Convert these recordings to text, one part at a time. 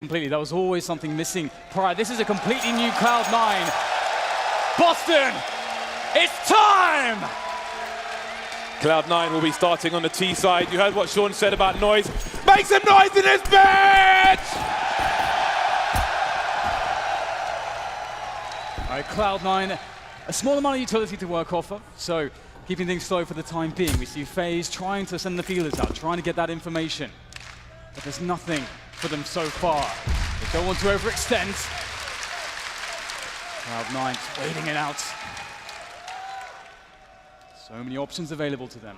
Completely, that was always something missing prior. This is a completely new Cloud9. Boston, it's time! Cloud9 will be starting on the T side. You heard what Sean said about noise. Make some noise in this bitch! All right, Cloud9, a small amount of utility to work off of, so keeping things slow for the time being. We see FaZe trying to send the feelers out, trying to get that information. But there's nothing for them so far. They don't want to overextend. Cloud9 waiting it out. So many options available to them.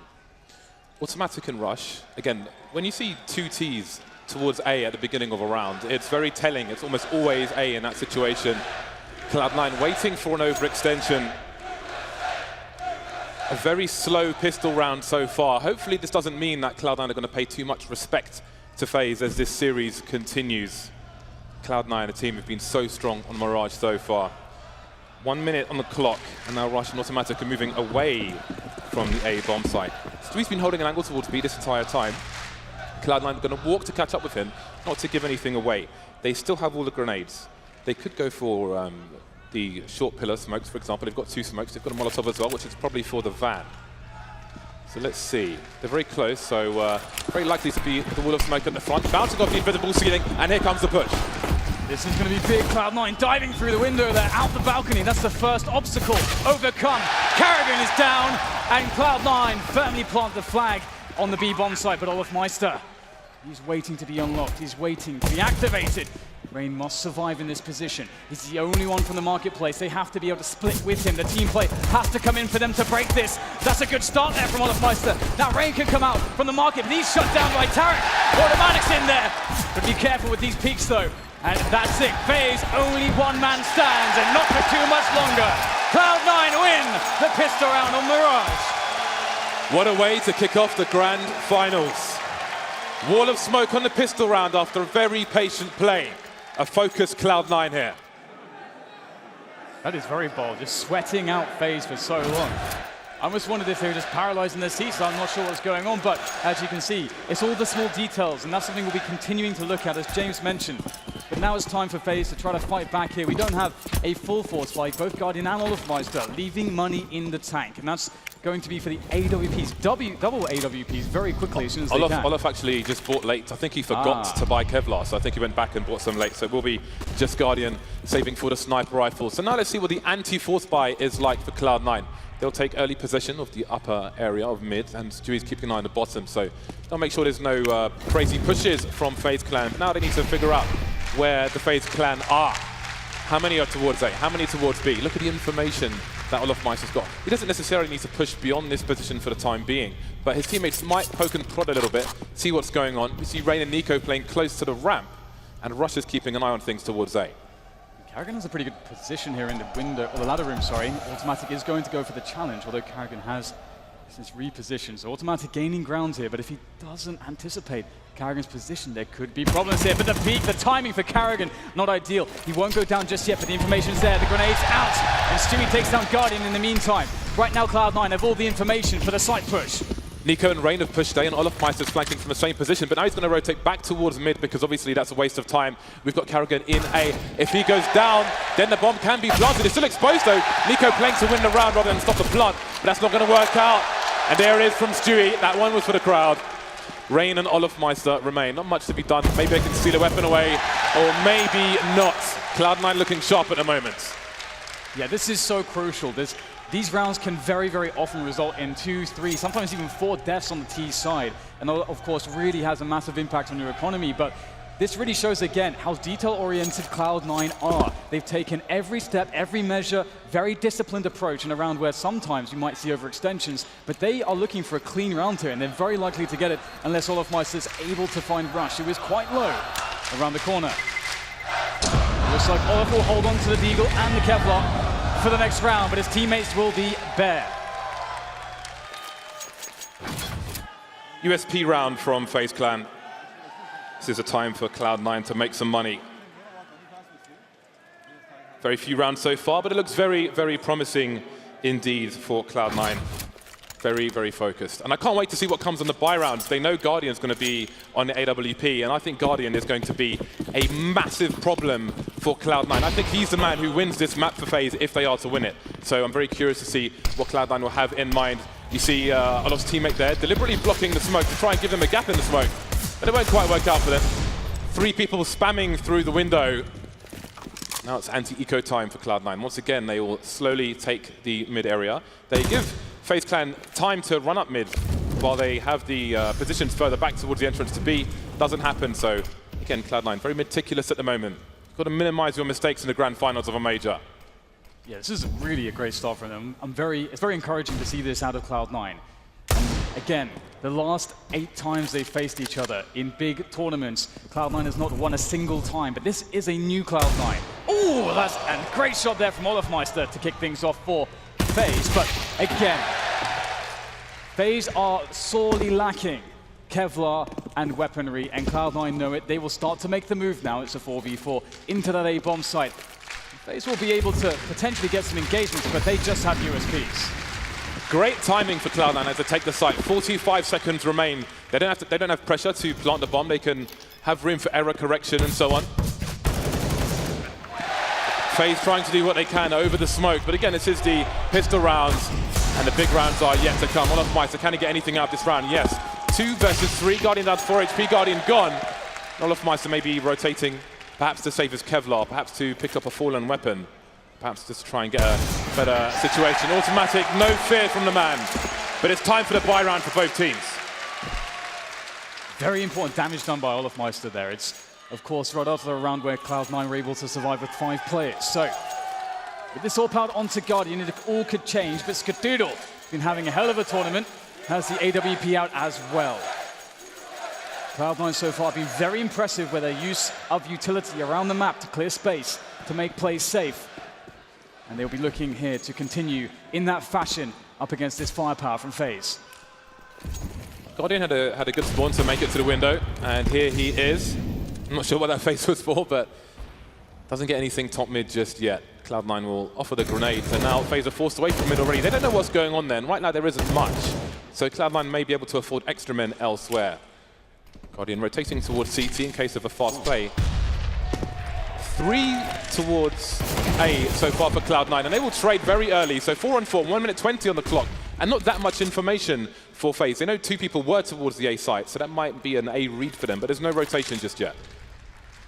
Automatic and rush. Again, when you see two Ts towards A at the beginning of a round, it's very telling. It's almost always A in that situation. Cloud9 waiting for an overextension. A very slow pistol round so far. Hopefully this doesn't mean that Cloud9 are going to pay too much respect to FaZe as this series continues. Cloud9, a team who've been so strong on Mirage so far. 1 minute on the clock, and now Rush and Automatic are moving away from the A bomb site. Stui's been holding an angle towards B this entire time. Cloud9 are going to walk to catch up with him, not to give anything away. They still have all the grenades. They could go for the short pillar smokes, for example. They've got 2 smokes. They've got a Molotov as well, which is probably for the van. So let's see. They're very close, so very likely to be the wall of smoke at the front. Bouncing off the invisible ceiling, and here comes the push. This is going to be big. Cloud9 diving through the window there, out the balcony. That's the first obstacle overcome. Karrigan is down, and Cloud9 firmly plant the flag on the B bomb site, but olofmeister, he's waiting to be unlocked. He's waiting to be activated. Rain must survive in this position. He's the only one from the marketplace. They have to be able to split with him. The team play has to come in for them to break this. That's a good start there from olofmeister. Now Rain can come out from the market, but he's shut down by Tarek. Automatic's in there. But be careful with these peaks though. And that's it. FaZe only one man stands, and not for too much longer. Cloud9 win the pistol round on Mirage. What a way to kick off the grand finals. Wall of smoke on the pistol round after a very patient play. A focused Cloud9 here. That is very bold, just sweating out FaZe for so long. I almost wondered if they were just paralyzing their seats, so I'm not sure what's going on, but as you can see, it's all the small details, and that's something we'll be continuing to look at, as James mentioned. But now it's time for FaZe to try to fight back here. We don't have a full force like both Guardian and olofmeister, leaving money in the tank, and that's going to be for the AWPs, double AWPs very quickly as soon as they can. Olof actually just bought late. I think he forgot to buy Kevlar, so I think he went back and bought some late. So it will be just Guardian saving for the sniper rifle. So now let's see what the anti-force buy is like for Cloud9. They'll take early possession of the upper area of mid, and Stewie's keeping an eye on the bottom, so they'll make sure there's no crazy pushes from FaZe Clan. Now they need to figure out where the FaZe Clan are. How many are towards A? How many towards B? Look at the information that olofmeister's got. He doesn't necessarily need to push beyond this position for the time being, but his teammates might poke and prod a little bit, see what's going on. We see Rain and Nico playing close to the ramp, and Rush is keeping an eye on things towards A. Karrigan has a pretty good position here in the window, or the ladder room, sorry. Automatic is going to go for the challenge, although Karrigan has this reposition. So Automatic gaining ground here, but if he doesn't anticipate Karrigan's position, there could be problems here. But the peak, the timing for Karrigan, not ideal. He won't go down just yet, but the information's there. The grenade's out, and Stewie takes down Guardian in the meantime. Right now, Cloud9 have all the information for the site push. Nico and Rain have pushed A, and olofmeister's flanking from the same position, but now he's going to rotate back towards mid because obviously that's a waste of time. We've got Karrigan in A. If he goes down, then the bomb can be planted. It's still exposed though. Nico playing to win the round rather than stop the plant, but that's not going to work out. And there it is from Stewie. That one was for the crowd. Rain and olofmeister remain. Not much to be done. Maybe they can steal a weapon away, or maybe not. Cloud9 looking sharp at the moment. Yeah, this is so crucial. These rounds can very, very often result in 2, 3, sometimes even 4 deaths on the T side. And of course, really has a massive impact on your economy. But this really shows again how detail-oriented Cloud9 are. They've taken every step, every measure, very disciplined approach in a round where sometimes you might see overextensions, but they are looking for a clean round here, and they're very likely to get it unless olofmeister's able to find Rush, who is quite low around the corner. Looks like Olof will hold on to the Deagle and the Kevlar for the next round, but his teammates will be bare. USP round from FaZe Clan. This is a time for Cloud9 to make some money. Very few rounds so far, but it looks very, very promising indeed for Cloud9. Very, very focused. And I can't wait to see what comes on the buy rounds. They know Guardian's going to be on the AWP, and I think Guardian is going to be a massive problem for Cloud9. I think he's the man who wins this map for FaZe if they are to win it. So I'm very curious to see what Cloud9 will have in mind. You see Olof's teammate there deliberately blocking the smoke to try and give them a gap in the smoke, but it won't quite work out for them. 3 people spamming through the window. Now it's anti-eco time for Cloud9. Once again, they will slowly take the mid area. They give FaZe Clan time to run up mid while they have the positions further back towards the entrance to B. Doesn't happen, so again, Cloud9 very meticulous at the moment. You've got to minimize your mistakes in the grand finals of a major. Yeah, this is really a great start for them. It's very encouraging to see this out of Cloud9. Again, the last 8 times they've faced each other in big tournaments, Cloud9 has not won a single time, but this is a new Cloud9. Oh, that's a great shot there from Olofmeister to kick things off for FaZe, but again, FaZe are sorely lacking Kevlar and weaponry, and Cloud9 know it. They will start to make the move now. It's a 4v4 into that A-bomb site. FaZe will be able to potentially get some engagements, but they just have USPs. Great timing for Cloud9 as they take the site. 45 seconds remain. They don't have pressure to plant the bomb. They can have room for error correction and so on. FaZe trying to do what they can over the smoke, but again, this is the pistol rounds, and the big rounds are yet to come. Olofmeister, can he get anything out of this round? Yes. 2 versus 3. Guardian down 4 HP. Guardian gone. Olofmeister may be rotating, perhaps to save his Kevlar, perhaps to pick up a fallen weapon. Perhaps just try and get a better situation. Automatic, no fear from the man. But it's time for the buy round for both teams. Very important damage done by Olofmeister there. It's, of course, right after a round where Cloud9 were able to survive with 5 players. So, with this all powered onto Guardian, it all could change, but Skadoodle been having a hell of a tournament, has the AWP out as well. Cloud9 so far have been very impressive with their use of utility around the map to clear space, to make plays safe. And they'll be looking here to continue in that fashion up against this firepower from FaZe. Guardian had a good spawn to make it to the window, and here he is. I'm not sure what that face was for, but doesn't get anything top mid just yet. Cloud9 will offer the grenades, and now FaZe are forced away from mid already. They don't know what's going on there, and right now there isn't much. So Cloud9 may be able to afford extra men elsewhere. Guardian rotating towards CT in case of a fast play. 3 towards A so far for Cloud9, and they will trade very early. So 4 on 4, 1 minute 20 on the clock, and not that much information for FaZe. They know 2 people were towards the A site, so that might be an A read for them, but there's no rotation just yet.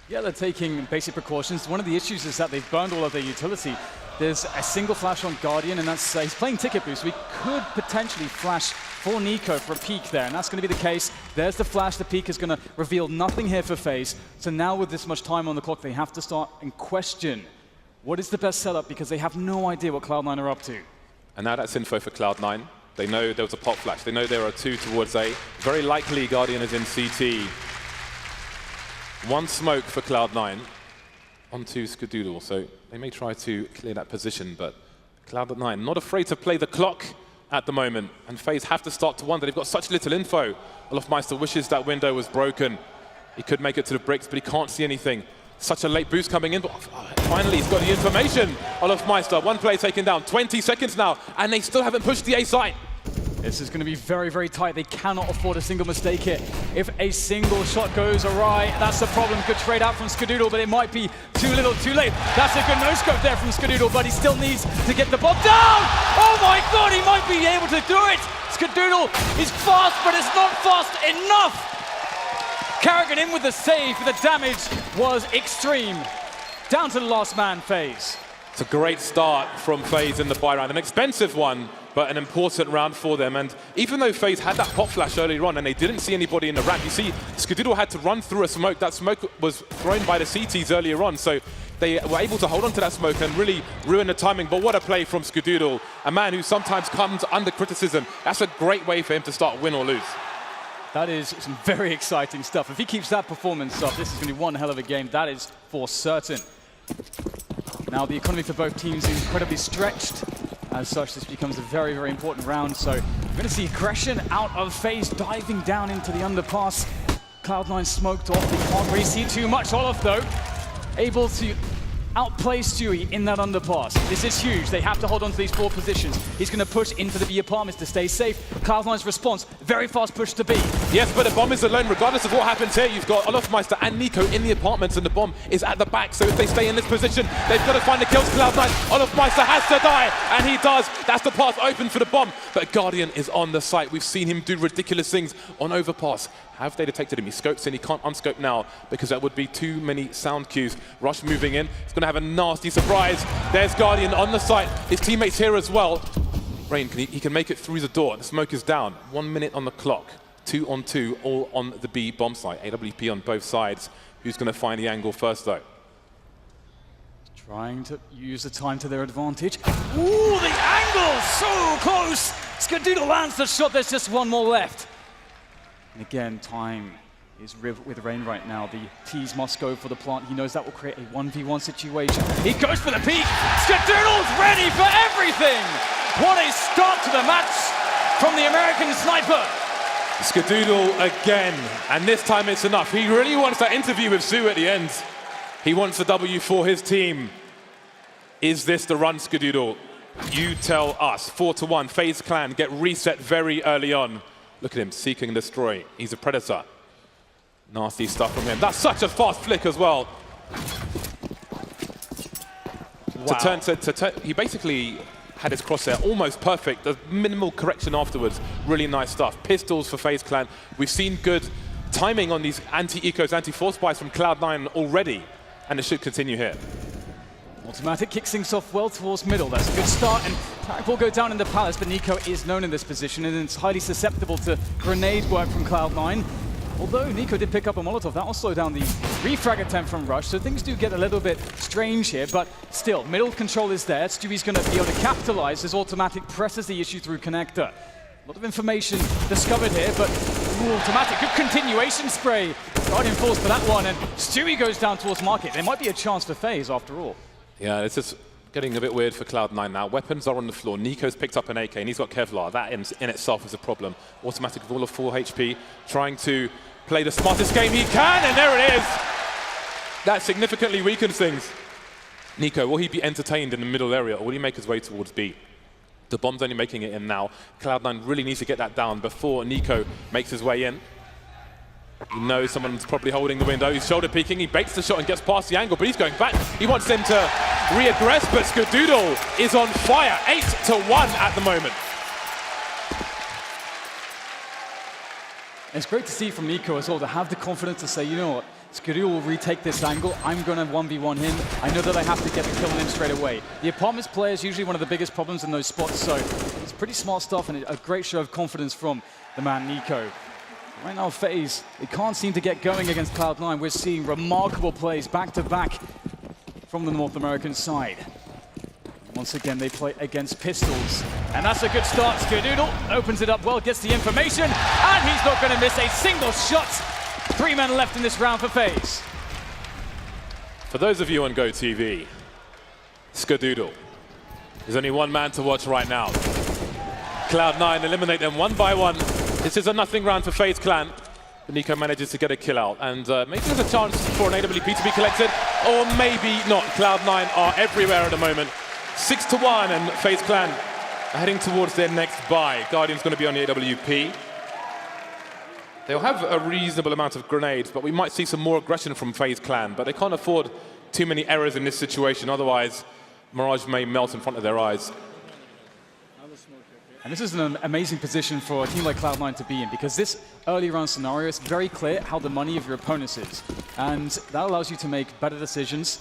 Yeah, they're taking basic precautions. One of the issues is that they've burned all of their utility. There's a single flash on Guardian, and that's he's playing ticket boost. We could potentially flash for Nico for a peek there, and that's going to be the case. There's the flash. The peek is going to reveal nothing here for FaZe. So now with this much time on the clock, they have to start and question what is the best setup, because they have no idea what Cloud9 are up to. And now that's info for Cloud9. They know there was a pop flash. They know there are 2 towards A. Very likely Guardian is in CT. 1 smoke for Cloud9 onto Skadoodle, so they may try to clear that position, but Cloud9 not afraid to play the clock at the moment, and FaZe have to start to wonder. They've got such little info. Olofmeister wishes that window was broken. He could make it to the bricks, but he can't see anything. Such a late boost coming in, but finally he's got the information. Olofmeister, 1 play taken down, 20 seconds now, and they still haven't pushed the A site. This is going to be very, very tight. They cannot afford a single mistake here. If a single shot goes awry, that's the problem. Good trade out from Skadoodle, but it might be too little, too late. That's a good no-scope there from Skadoodle, but he still needs to get the bomb down! Oh my god, he might be able to do it! Skadoodle is fast, but it's not fast enough! Carrigan in with the save, but the damage was extreme. Down to the last man, FaZe. It's a great start from FaZe in the buy round. An expensive one, but an important round for them. And even though FaZe had that pop flash earlier on and they didn't see anybody in the ramp, you see Skadoodle had to run through a smoke. That smoke was thrown by the CTs earlier on, so they were able to hold on to that smoke and really ruin the timing. But what a play from Skadoodle, a man who sometimes comes under criticism. That's a great way for him to start win or lose. That is some very exciting stuff. If he keeps that performance up, this is going to be one hell of a game. That is for certain. Now the economy for both teams is incredibly stretched. As such, this becomes a very, very important round. So we're going to see aggression out of FaZe diving down into the underpass. Cloud9 smoked off. They can't really see too much. Olof, though, able to outplay Stewie in that underpass. This is huge. They have to hold on to these 4 positions. He's going to push into the B apartments to stay safe. Cloud9's response, very fast push to B. Yes, but the bomb is alone. Regardless of what happens here, you've got Olofmeister and Nico in the apartments, and the bomb is at the back. So if they stay in this position, they've got to find the kills. Cloud9, Olofmeister has to die, and he does. That's the path open for the bomb. But Guardian is on the site. We've seen him do ridiculous things on overpass. Have they detected him? He scopes in. He can't unscope now because that would be too many sound cues. Rush moving in. He's going to have a nasty surprise. There's Guardian on the site. His teammates here as well. Rain, he can make it through the door. The smoke is down. 1 minute on the clock. 2 on 2, all on the B bomb site. AWP on both sides. Who's going to find the angle first, though? Trying to use the time to their advantage. Ooh, the angle! So close! Skadoodle lands the shot. There's just one more left. And again, time is with Rain right now. The T's must go for the plant. He knows that will create a 1v1 situation. He goes for the peak. Skadoodle's ready for everything! What a start to the match from the American sniper. Skadoodle again, and this time it's enough. He really wants that interview with Sue at the end. He wants a W for his team. Is this the run, Skadoodle? You tell us. 4-1, FaZe Clan get reset very early on. Look at him, seeking and destroy. He's a predator. Nasty stuff from him. That's such a fast flick as well. Wow. He basically had his crosshair almost perfect. The minimal correction afterwards. Really nice stuff. Pistols for FaZe Clan. We've seen good timing on these anti-ecos, anti-force buys from Cloud9 already, and it should continue here. Automatic kicks things off well towards middle. That's a good start, and Pack will go down in the Palace, but Nico is known in this position, and it's highly susceptible to grenade work from Cloud9. Although Nico did pick up a Molotov, that will slow down the refrag attempt from Rush, so things do get a little bit strange here, but still, middle control is there. Stewie's going to be able to capitalize as Automatic presses the issue through connector. A lot of information discovered here, but Automatic, good continuation spray. Guardian falls for that one, and Stewie goes down towards Market. There might be a chance for FaZe after all. Yeah, it's just getting a bit weird for Cloud9 now. Weapons are on the floor. Nico's picked up an AK, and he's got Kevlar. That in itself is a problem. Automatic with all of 4 HP, trying to play the smartest game he can, and there it is! That significantly weakens things. Nico, will he be entertained in the middle area, or will he make his way towards B? The bomb's only making it in now. Cloud9 really needs to get that down before Nico makes his way in. He knows someone's probably holding the window. He's shoulder peeking. He baits the shot and gets past the angle, but he's going back. He wants them to re-aggress, but Skadoodle is on fire. 8-1 at the moment. It's great to see from Nico as well to have the confidence to say, you know what, Skadoodle will retake this angle. I'm going to 1v1 him. I know that I have to get the kill on him straight away. The apartments player is usually one of the biggest problems in those spots, so it's pretty smart stuff and a great show of confidence from the man Nico. Right now, FaZe, they can't seem to get going against Cloud9. We're seeing remarkable plays back-to-back from the North American side. Once again, they play against pistols. And that's a good start. Skadoodle opens it up well, gets the information, and he's not going to miss a single shot. 3 men left in this round for FaZe. For those of you on GoTV, Skadoodle. There's only one man to watch right now. Cloud9 eliminate them one by one. This is a nothing round for FaZe Clan. But Nico manages to get a kill out, and maybe there's a chance for an AWP to be collected, or maybe not. Cloud9 are everywhere at the moment. 6-1, and FaZe Clan are heading towards their next buy. Guardian's going to be on the AWP. They'll have a reasonable amount of grenades, but we might see some more aggression from FaZe Clan, but they can't afford too many errors in this situation, otherwise Mirage may melt in front of their eyes. And this is an amazing position for a team like Cloud9 to be in, because this early round scenario is very clear how the money of your opponents is. And that allows you to make better decisions,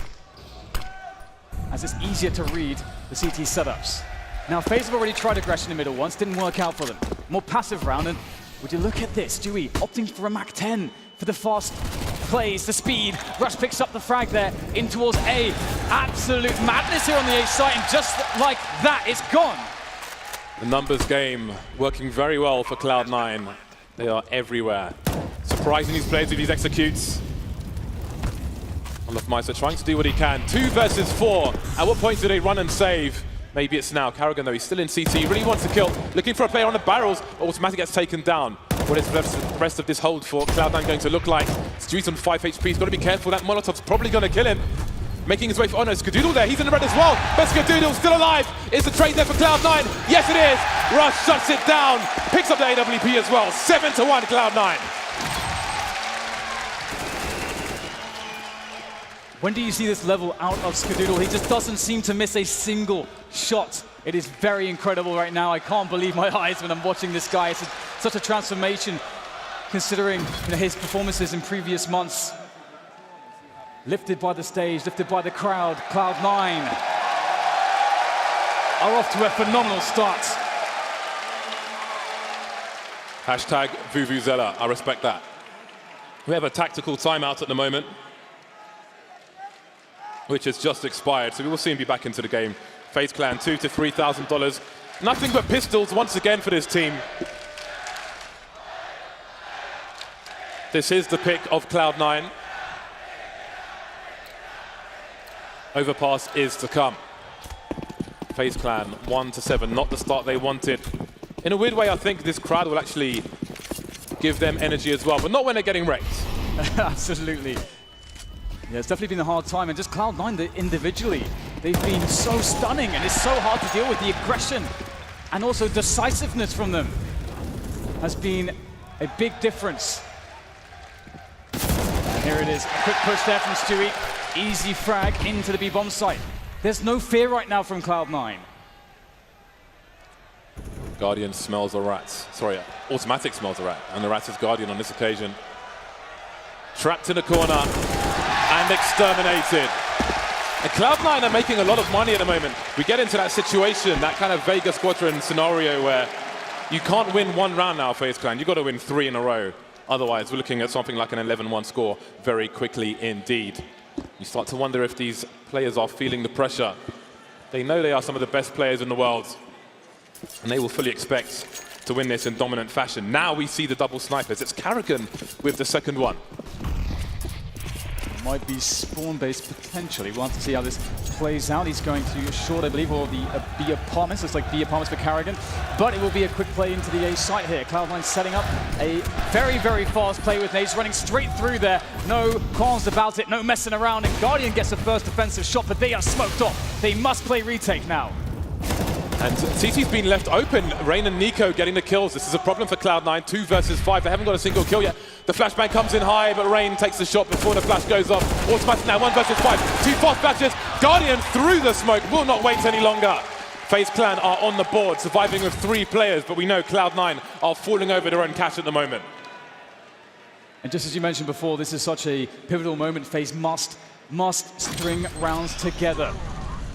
as it's easier to read the CT setups. Now, FaZe have already tried aggression in the middle once, didn't work out for them. More passive round, and would you look at this, Stewie opting for a Mach 10 for the fast plays, the speed. Rush picks up the frag there, in towards A. Absolute madness here on the A site, and just like that, it's gone. The numbers game working very well for Cloud9. They are everywhere. Surprising these players with these executes. Olofmeister trying to do what he can. 2 versus 4. At what point do they run and save? Maybe it's now. Carrigan, though, he's still in CT. He really wants to kill. Looking for a player on the barrels. Automatic gets taken down. What is the rest of this hold for Cloud9 going to look like? Stewie's on 5 HP. He's got to be careful. That Molotov's probably going to kill him. making his way for... Oh no, Skadoodle there, he's in the red as well. But Skadoodle still alive. Is the trade there for Cloud9? Yes, it is. Rush shuts it down, picks up the AWP as well. 7-1 Cloud9. When do you see this level out of Skadoodle? He just doesn't seem to miss a single shot. It is very incredible right now. I can't believe my eyes when I'm watching this guy. It's such a transformation considering his performances in previous months. Lifted by the stage, lifted by the crowd, Cloud9 are off to a phenomenal start. Hashtag Vuvuzela, I respect that. We have a tactical timeout at the moment, which has just expired, so we will soon be back into the game. FaZe Clan, $2,000 to $3,000. Nothing but pistols once again for this team. This is the pick of Cloud9. Overpass is to come. FaZe Clan 1-7, not the start they wanted. In a weird way, I think this crowd will actually give them energy as well, but not when they're getting wrecked. Absolutely. Yeah, it's definitely been a hard time, and just Cloud9 individually, they've been so stunning, and it's so hard to deal with. The aggression and also decisiveness from them has been a big difference. And here it is, a quick push there from Stewie. Easy frag into the B-bomb site. There's no fear right now from Cloud9. Guardian smells a rat. Sorry, Automatic smells a rat, and the rat is Guardian on this occasion. Trapped in a corner and exterminated. And Cloud9 are making a lot of money at the moment. We get into that situation, that kind of Vegas Squadron scenario where you can't win one round now, FaZe Clan. You've got to win 3 in a row. Otherwise, we're looking at something like an 11-1 score very quickly indeed. You start to wonder if these players are feeling the pressure. They know they are some of the best players in the world, and they will fully expect to win this in dominant fashion. Now we see the double snipers. It's Carrigan with the second one. Might be spawn-based potentially. We'll have to see how this plays out. He's going to short, I believe, or the B apartments. Looks like B apartments for Carrigan. But it will be a quick play into the A site here. Cloud9 setting up a very, very fast play with nades, running straight through there. No qualms about it, no messing around. And Guardian gets the first defensive shot, but they are smoked off. They must play retake now. And CT's been left open. Rain and Nico getting the kills. This is a problem for Cloud9. 2 versus 5. They haven't got a single kill yet. The flashbang comes in high, but Rain takes the shot before the flash goes off. Automatic now, 1 versus 5. 2 fast flashes. Guardian through the smoke. Will not wait any longer. FaZe Clan are on the board, surviving with 3 players, but we know Cloud9 are falling over their own cash at the moment. And just as you mentioned before, this is such a pivotal moment. FaZe must string rounds together,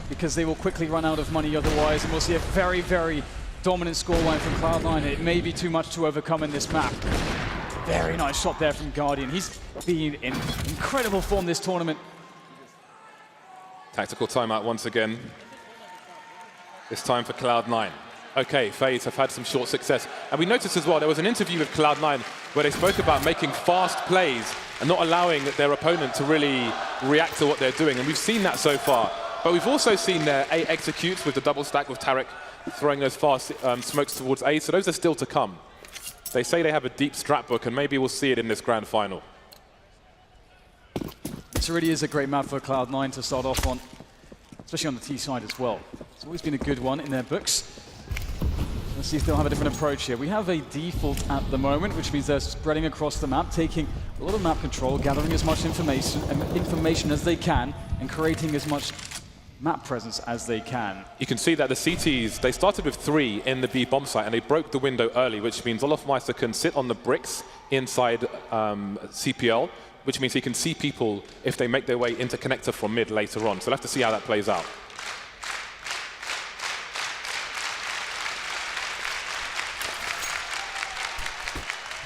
because they will quickly run out of money otherwise, and we'll see a very, very dominant scoreline from Cloud9. It may be too much to overcome in this map. Very nice shot there from Guardian. He's been in incredible form this tournament. Tactical timeout once again. This time for Cloud9. Okay, FaZe have had some short success. And we noticed as well, there was an interview with Cloud9 where they spoke about making fast plays and not allowing their opponent to really react to what they're doing. And we've seen that so far. But we've also seen their A executes with the double stack with Tarek throwing those fast smokes towards A, so those are still to come. They say they have a deep strat book, and maybe we'll see it in this grand final. This really is a great map for Cloud9 to start off on, especially on the T side as well. It's always been a good one in their books. Let's see if they'll have a different approach here. We have a default at the moment, which means they're spreading across the map, taking a lot of map control, gathering as much information as they can, and creating as much map presence as they can. You can see that the CTs, they started with 3 in the B bomb site, and they broke the window early, which means Olofmeister can sit on the bricks inside CPL, which means he can see people if they make their way into connector from mid later on. So we'll have to see how that plays out.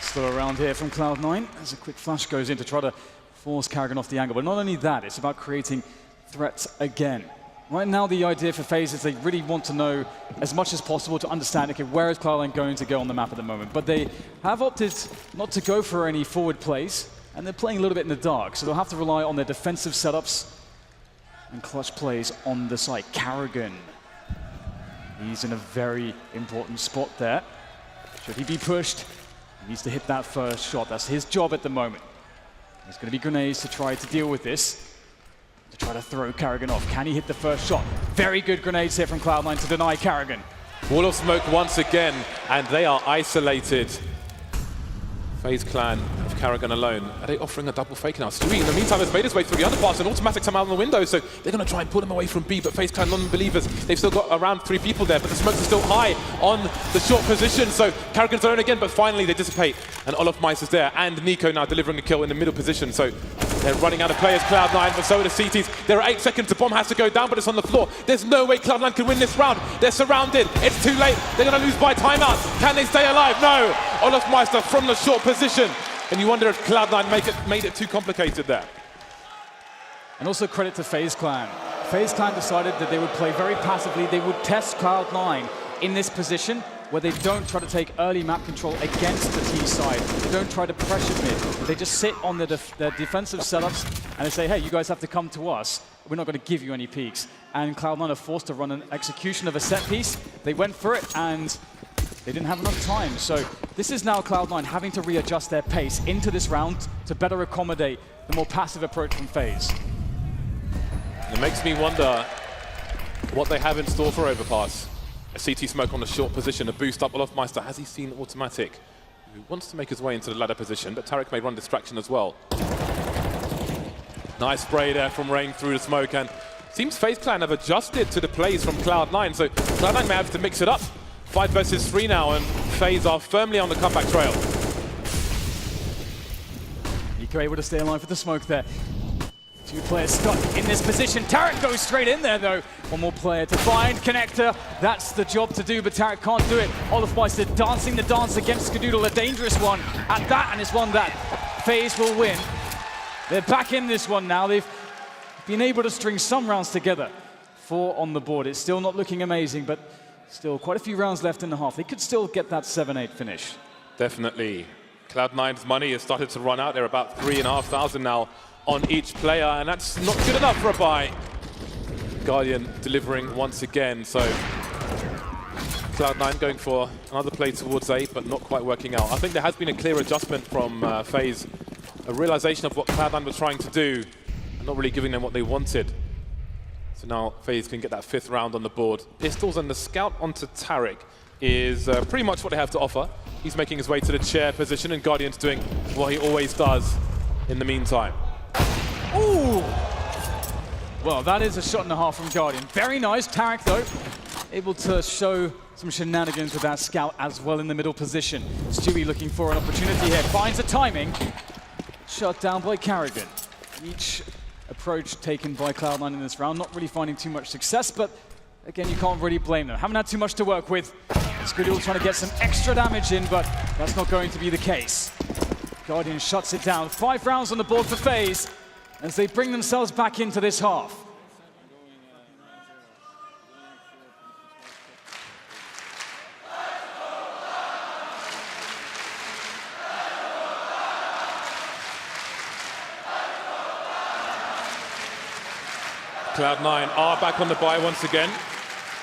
Still around here from Cloud9 as a quick flash goes in to try to force Carrigan off the angle. But not only that, it's about creating threats again. Right now, the idea for FaZe is they really want to know as much as possible to understand, okay, where is Cloud9 going to go on the map at the moment? But they have opted not to go for any forward plays, and they're playing a little bit in the dark, so they'll have to rely on their defensive setups and clutch plays on the site. Carrigan, he's in a very important spot there. Should he be pushed, he needs to hit that first shot. That's his job at the moment. There's going to be grenades to try to deal with this. to try to throw Karrigan off. Can he hit the first shot? Very good grenades here from Cloud9 to deny Karrigan. Wall of smoke once again, and they are isolated. FaZe Clan of Karrigan alone. Are they offering a double fake now? Stewie, in the meantime, has made his way through the underpass, and automatics come out on the window, so they're going to try and pull him away from B, but FaZe Clan non-believers, they've still got around 3 people there, but the smokes are still high on the short position, so Karrigan's alone again, but finally they dissipate, and Olaf Meiss is there, and Nico now delivering a kill in the middle position, so they're running out of players, Cloud9, but so are the CTs. There are 8 seconds, the bomb has to go down, but it's on the floor. There's no way Cloud9 can win this round. They're surrounded, it's too late, they're going to lose by timeout. Can they stay alive? No! Olaf Meister from the short position. And you wonder if Cloud9 made it too complicated there. And also credit to FaZe Clan. FaZe Clan decided that they would play very passively. They would test Cloud9 in this position where they don't try to take early map control against the T side. They don't try to pressure mid. They just sit on their defensive setups and they say, hey, you guys have to come to us. We're not going to give you any peaks. And Cloud9 are forced to run an execution of a set piece. They went for it and they didn't have enough time. So this is now Cloud9 having to readjust their pace into this round to better accommodate the more passive approach from FaZe. It makes me wonder what they have in store for Overpass. A CT smoke on the short position, a boost up Olaf Meister. Has he seen automatic? He wants to make his way into the ladder position, but Tarek may run distraction as well. Nice spray there from Rain through the smoke, and seems FaZe Clan have adjusted to the plays from Cloud9, so Cloud9 may have to mix it up. 5 versus 3 now, and FaZe are firmly on the comeback trail. Nico able to stay alive with the smoke there. 2 players stuck in this position. Tarek goes straight in there though. One more player to find Connector. That's the job to do, but Tarek can't do it. Olaf Meister dancing the dance against Skadoodle, a dangerous one at that, and it's one that FaZe will win. They're back in this one now. They've been able to string some rounds together. 4 on the board. It's still not looking amazing, but still quite a few rounds left in the half. They could still get that 7-8 finish. Definitely. Cloud9's money has started to run out. They're about 3,500 now on each player, and that's not good enough for a buy. Guardian delivering once again, so Cloud9 going for another play towards A, but not quite working out. I think there has been a clear adjustment from FaZe, a realization of what Cloud9 was trying to do, and not really giving them what they wanted. So now FaZe can get that 5th round on the board. Pistols and the scout onto Tarek is pretty much what they have to offer. He's making his way to the chair position, and Guardian's doing what he always does in the meantime. Ooh! Well, that is a shot and a half from Guardian. Very nice. Tarek, though, able to show some shenanigans with that scout as well in the middle position. Stewie looking for an opportunity here. Finds a timing. Shut down by Karrigan. Each approach taken by Cloud9 in this round, not really finding too much success, but again, you can't really blame them. Haven't had too much to work with. Skadoodle trying to get some extra damage in, but that's not going to be the case. Guardian shuts it down. 5 rounds on the board for FaZe as they bring themselves back into this half. Cloud9 are back on the buy once again.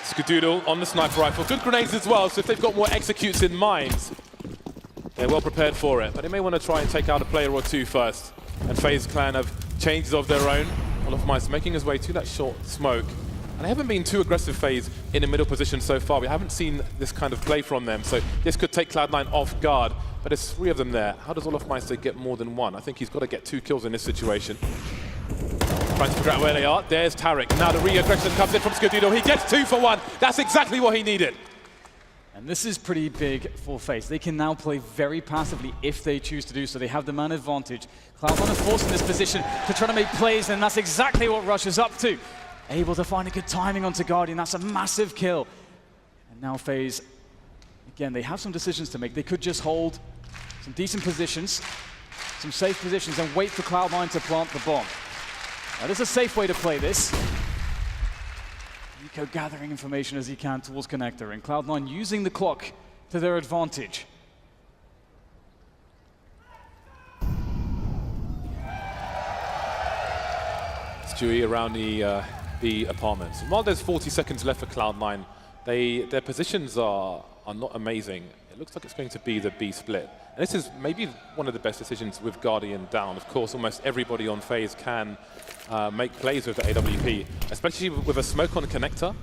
Skadoodle on the sniper rifle. Good grenades as well, so if they've got more executes in mind, they're well prepared for it. But they may want to try and take out a player or 2 first. And FaZe Clan have changes of their own. Olaf Meiss making his way to that short smoke. And they haven't been too aggressive, FaZe, in the middle position so far. We haven't seen this kind of play from them, so this could take Cloud9 off guard. But there's 3 of them there. How does Olaf Meiss get more than 1? I think he's got to get 2 kills in this situation. Trying to figure out where they are. There's Tarek. Now the re-aggression comes in from Skadoodle. He gets 2 for 1. That's exactly what he needed. And this is pretty big for FaZe. They can now play very passively if they choose to do so. They have the man advantage. Cloud9 is forced in this position to try to make plays, and that's exactly what Rush is up to. Able to find a good timing onto Guardian. That's a massive kill. And now FaZe, again, they have some decisions to make. They could just hold some decent positions, some safe positions, and wait for Cloud9 to plant the bomb. That is a safe way to play this. Nico gathering information as he can towards Connector, and Cloud9 using the clock to their advantage. Stewie around the B apartments. While there's 40 seconds left for Cloud9, their positions are not amazing. It looks like it's going to be the B split. This is maybe one of the best decisions with Guardian down. Of course, almost everybody on FaZe can make plays with the AWP, especially with a smoke on connector.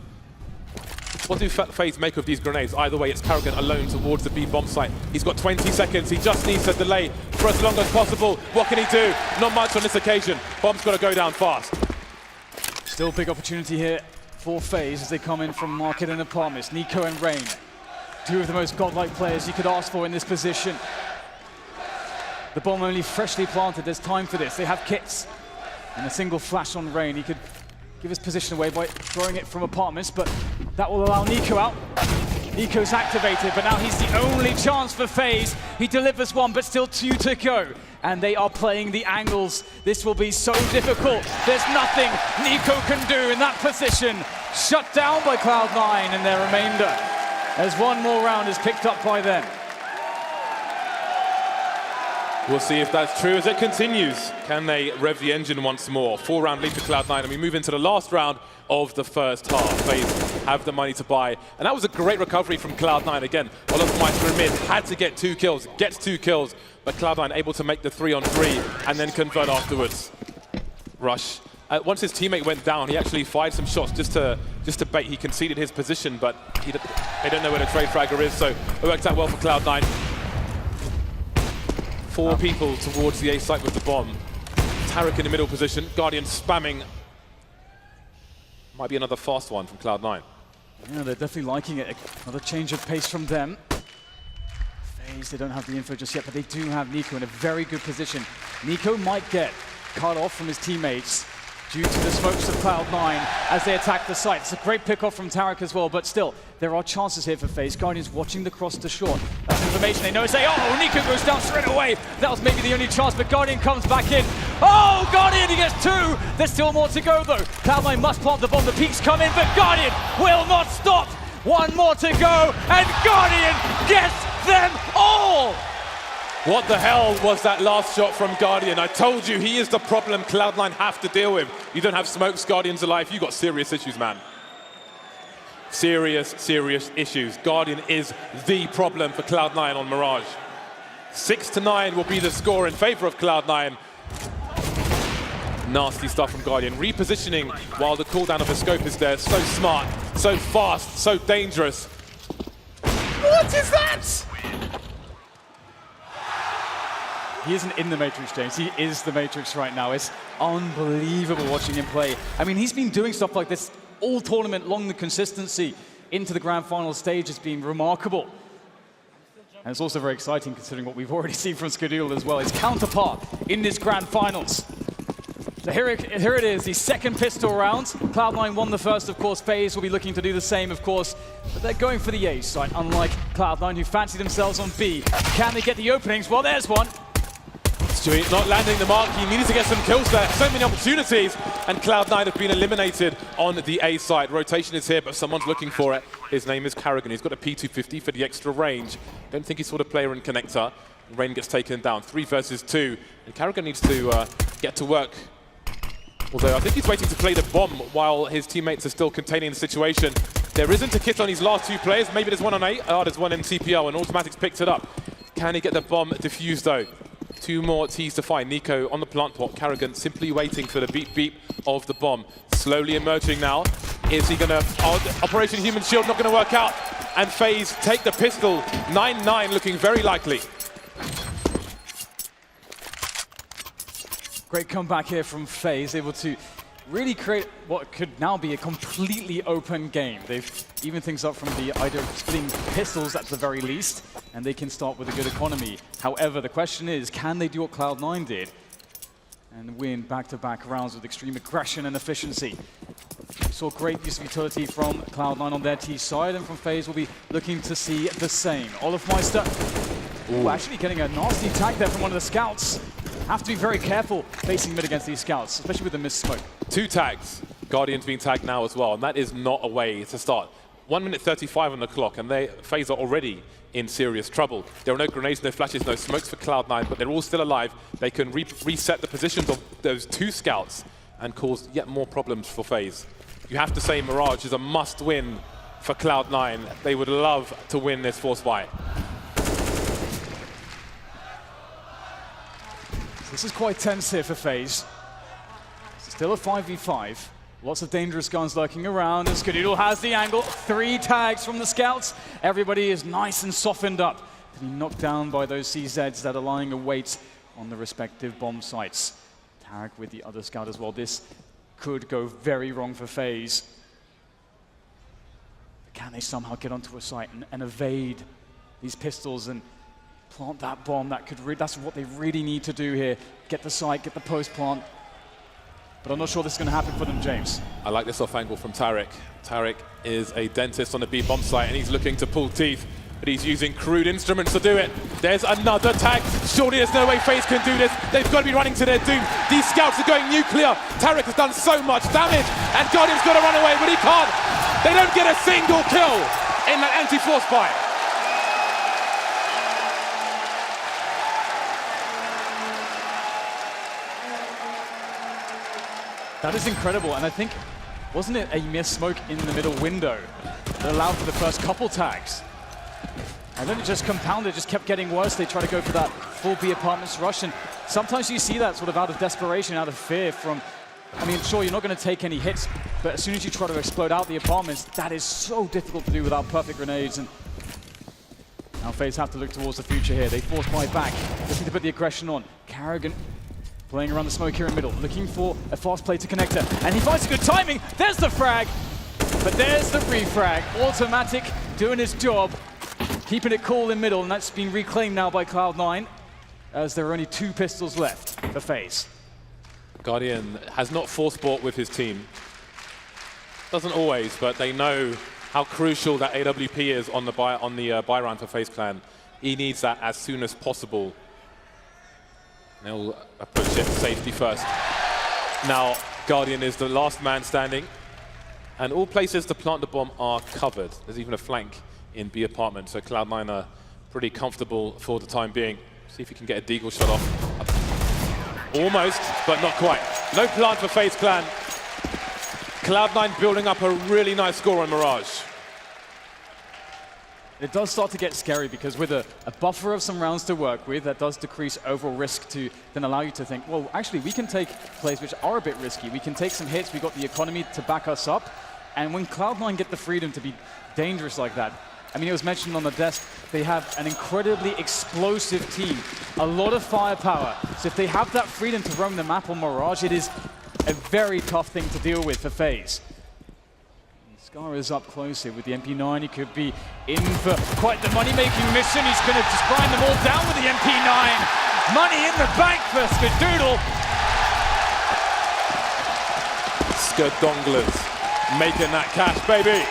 What do FaZe make of these grenades? Either way, it's Karrigan alone towards the B bomb site. He's got 20 seconds. He just needs to delay for as long as possible. What can he do? Not much on this occasion. Bomb's got to go down fast. Still big opportunity here for FaZe as they come in from Market and Apartments. Nico and Rain, two of the most godlike players you could ask for in this position. The bomb only freshly planted. There's time for this. They have kits. And a single flash on Rain. He could give his position away by throwing it from Apartments, but that will allow Nico out. Nico's activated, but now he's the only chance for FaZe. He delivers one, but still 2 to go. And they are playing the angles. This will be so difficult. There's nothing Nico can do in that position. Shut down by Cloud9 in their remainder, as one more round is picked up by them. We'll see if that's true as it continues. Can they rev the engine once more? 4-round lead to Cloud9, and we move into the last round of the first half. FaZe have the money to buy, and that was a great recovery from Cloud9. Again, Olofmeister and Mid had to get 2 kills, gets 2 kills, but Cloud9 able to make the 3-on-3 and then convert afterwards. Rush. Once his teammate went down, he actually fired some shots just to bait. He conceded his position, but they don't know where the trade fragger is, so it worked out well for Cloud9. 4 people towards the A site with the bomb. Tarek in the middle position. Guardian spamming. Might be another fast one from Cloud9. Yeah, they're definitely liking it. Another change of pace from them. FaZe, they don't have the info just yet, but they do have Nico in a very good position. Nico might get cut off from his teammates due to the smokes of Cloud9 as they attack the site. It's a great pick-off from Tarek as well, but still, there are chances here for FaZe. Guardians watching the cross to short. That's information they know. Say, oh, Nico goes down straight away. That was maybe the only chance, but Guardian comes back in. Oh, Guardian, he gets 2. There's still more to go, though. Cloud9 must plant the bomb. The peaks come in, but Guardian will not stop. 1 more to go, and Guardian gets them all. What the hell was that last shot from Guardian? I told you, he is the problem Cloud9 have to deal with. You don't have smokes, Guardian's alive. You've got serious issues, man. Serious issues. Guardian is the problem for Cloud9 on Mirage. 6-9 will be the score in favor of Cloud9. Nasty stuff from Guardian. Repositioning while the cooldown of the scope is there. So smart, so fast, so dangerous. What is that? He isn't in the Matrix, James. He is the Matrix right now. It's unbelievable watching him play. I mean, he's been doing stuff like this all tournament long. The consistency into the grand final stage has been remarkable. And it's also very exciting considering what we've already seen from Skadul as well. His counterpart in this grand finals. So here it is, the second pistol round. Cloud9 won the first, of course. FaZe will be looking to do the same, of course. But they're going for the A side, unlike Cloud9, who fancy themselves on B. Can they get the openings? Well, there's one. Stewie not landing the mark. He needed to get some kills there. So many opportunities. And Cloud9 have been eliminated on the A side. Rotation is here, but someone's looking for it. His name is Karrigan. He's got a P250 for the extra range. Don't think he's sort of player in connector. Rain gets taken down. 3 versus 2. And Karrigan needs to get to work. Although I think he's waiting to play the bomb while his teammates are still containing the situation. There isn't a kit on his last 2 players. Maybe there's one on A. Oh, there's one in CPL, and Automatics picked it up. Can he get the bomb defused, though? 2 more T's to find. Nico on the plant plot. Karrigan simply waiting for the beep beep of the bomb. Slowly emerging now. Is he going to... Operation Human Shield not going to work out. And FaZe take the pistol. 9-9 looking very likely. Great comeback here from FaZe, able to really create what could now be a completely open game. They've evened things up from the idea of splitting pistols at the very least, and they can start with a good economy. However, the question is, can they do what Cloud9 did and win back-to-back rounds with extreme aggression and efficiency? We saw great use of utility from Cloud9 on their T side, and from FaZe we'll be looking to see the same. Olofmeister actually getting a nasty tag there from one of the scouts. Have to be very careful facing mid against these scouts, especially with the missed smoke. 2 tags. Guardian's being tagged now as well, and that is not a way to start. 1 minute 35 on the clock, and FaZe are already in serious trouble. There are no grenades, no flashes, no smokes for Cloud9, but they're all still alive. They can reset the positions of those 2 scouts and cause yet more problems for FaZe. You have to say Mirage is a must-win for Cloud9. They would love to win this force fight. This is quite tense here for FaZe. It's still a 5v5. Lots of dangerous guns lurking around, and Skadoodle has the angle. 3 tags from the scouts. Everybody is nice and softened up to be knocked down by those CZs that are lying await on the respective bomb sites. Tarek with the other scout as well. This could go very wrong for FaZe. Can they somehow get onto a site and evade these pistols and plant that bomb? That's what they really need to do here. Get the site, get the post plant. But I'm not sure this is going to happen for them, James. I like this off angle from Tarek. Tarek is a dentist on the B bomb site, and he's looking to pull teeth, but he's using crude instruments to do it. There's another tag. Surely there's no way FaZe can do this. They've got to be running to their doom. These scouts are going nuclear. Tarek has done so much damage, and Guardian's got to run away, but he can't. They don't get a single kill in that anti-force fire. That is incredible, and I think, wasn't it a missed smoke in the middle window that allowed for the first couple tags? And then it just compounded, just kept getting worse. They try to go for that full B apartments rush, and sometimes you see that sort of out of desperation, out of fear from, I mean, sure, you're not going to take any hits, but as soon as you try to explode out the apartments, that is so difficult to do without perfect grenades. And now FaZe have to look towards the future here. They force buy back, looking to put the aggression on. Karrigan playing around the smoke here in the middle, looking for a fast play to connector, and he finds a good timing. There's the frag, but there's the refrag. Automatic doing his job, keeping it cool in middle, and that's been reclaimed now by Cloud9, as there are only 2 pistols left for FaZe. Guardian has not force bought with his team. Doesn't always, but they know how crucial that AWP is on the buy round for FaZe Clan. He needs that as soon as possible. They'll approach it safety first. Now, Guardian is the last man standing, and all places to plant the bomb are covered. There's even a flank in B apartment, so Cloud9 are pretty comfortable for the time being. See if he can get a deagle shot off. Almost, but not quite. No plant for FaZe Clan. Cloud9 building up a really nice score on Mirage. It does start to get scary because with a buffer of some rounds to work with, that does decrease overall risk to then allow you to think, well, actually, we can take plays which are a bit risky. We can take some hits. We've got the economy to back us up. And when Cloud9 get the freedom to be dangerous like that, I mean, it was mentioned on the desk, they have an incredibly explosive team, a lot of firepower. So if they have that freedom to roam the map on Mirage, it is a very tough thing to deal with for FaZe. Scar is up close here with the MP9. He could be in for quite the money-making mission. He's going to just grind them all down with the MP9. Money in the bank for Skadoodle. Skadonglers making that cash, baby.